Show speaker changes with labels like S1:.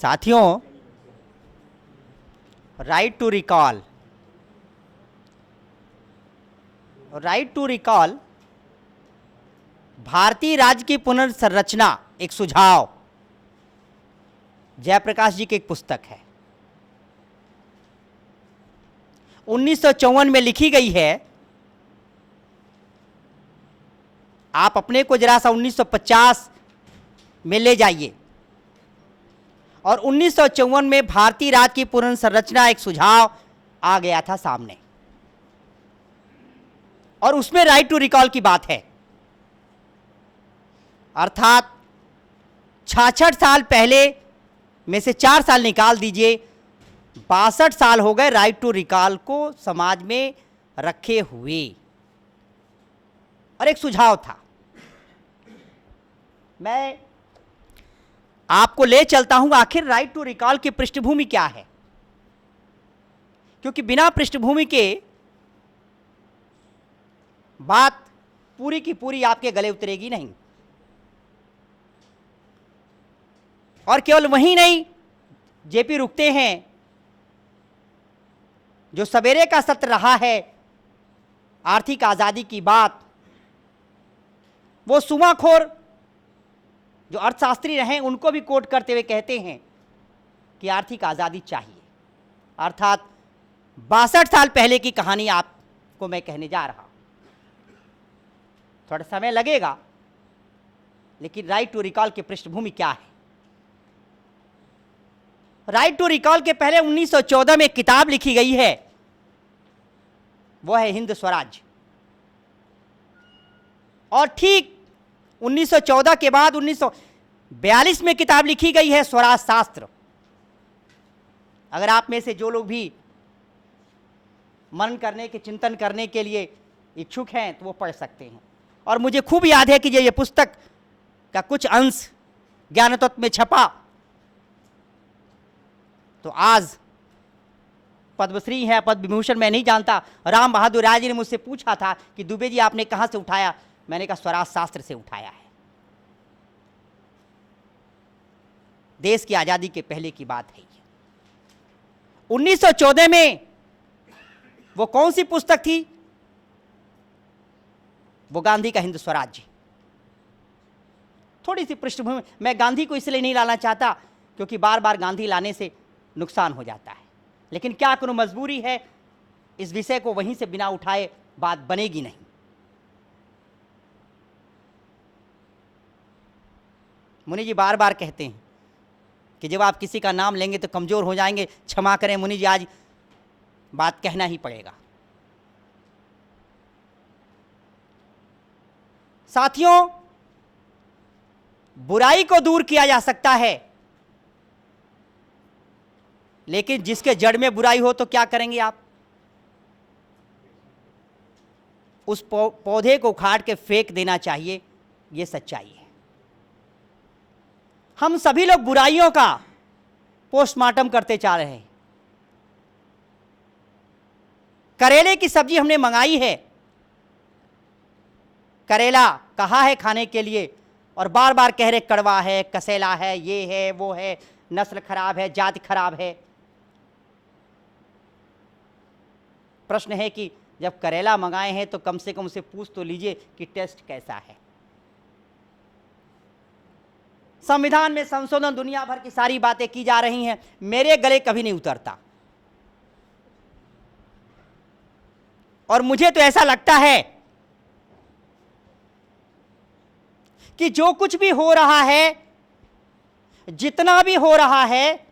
S1: साथियों, right to recall, भारतीय राज्य की पुनर्संरचना एक सुझाव, जयप्रकाश जी की एक पुस्तक है। 1954 में लिखी गई है। आप अपने को जरा सा 1950 में ले जाइए और 1954 में भारतीय राज्य की पुनर्संरचना एक सुझाव आ गया था सामने, और उसमें राइट टू रिकॉल की बात है। अर्थात 66 साल पहले में से 4 साल निकाल दीजिए, 62 साल हो गए राइट टू रिकॉल को समाज में रखे हुए, और एक सुझाव था। मैं आपको ले चलता हूं आखिर राइट टू रिकॉल की पृष्ठभूमि क्या है, क्योंकि बिना पृष्ठभूमि के बात पूरी की पूरी आपके गले उतरेगी नहीं। और केवल वहीं नहीं, जेपी रुकते हैं, जो सवेरे का सत्र रहा है आर्थिक आजादी की बात, वो सुमाखोर जो अर्थशास्त्री रहे उनको भी कोट करते हुए कहते हैं कि आर्थिक आजादी चाहिए। अर्थात 62 साल पहले की कहानी आपको मैं कहने जा रहा हूं। थोड़ा समय लगेगा, लेकिन राइट टू रिकॉल की पृष्ठभूमि क्या है। राइट टू रिकॉल के पहले 1914 में एक किताब लिखी गई है, वो है हिंद स्वराज। और ठीक 1914 के बाद 1942 में किताब लिखी गई है स्वराज शास्त्र। अगर आप में से जो लोग भी मनन करने के, चिंतन करने के लिए इच्छुक हैं तो वो पढ़ सकते हैं। और मुझे खूब याद है कि ये पुस्तक का कुछ अंश ज्ञान तत्व में छपा, तो आज पद्मश्री है, पद्म विभूषण मैं नहीं जानता। राम बहादुर राय जी ने मुझसे पूछा था कि दुबे जी आपने कहाँ से उठाया, मैंने कहा स्वराज शास्त्र से उठाया है। देश की आजादी के पहले की बात है ये। 1914 में वो कौन सी पुस्तक थी? वो गांधी का हिंद स्वराज्य। थोड़ी सी पृष्ठभूमि, मैं गांधी को इसलिए नहीं लाना चाहता क्योंकि बार बार गांधी लाने से नुकसान हो जाता है, लेकिन क्या करूं, मजबूरी है। इस विषय को वहीं से बिना उठाए बात बनेगी नहीं। मुनि जी बार बार कहते हैं कि जब आप किसी का नाम लेंगे तो कमजोर हो जाएंगे। क्षमा करें मुनि जी, आज बात कहना ही पड़ेगा। साथियों, बुराई को दूर किया जा सकता है, लेकिन जिसके जड़ में बुराई हो तो क्या करेंगे आप? उस पौधे को उखाड़ के फेंक देना चाहिए। यह सच्चाई है। हम सभी लोग बुराइयों का पोस्टमार्टम करते जा रहे हैं। करेले की सब्जी हमने मंगाई है, करेला कहा है खाने के लिए, और बार बार कह रहे कड़वा है, कसेला है, ये है, वो है, नस्ल खराब है, जाति खराब है। प्रश्न है कि जब करेला मंगाए हैं तो कम से कम उसे पूछ तो लीजिए कि टेस्ट कैसा है। संविधान में संशोधन, दुनिया भर की सारी बातें की जा रही हैं, मेरे गले कभी नहीं उतरता। और मुझे तो ऐसा लगता है कि जो कुछ भी हो रहा है, जितना भी हो रहा है,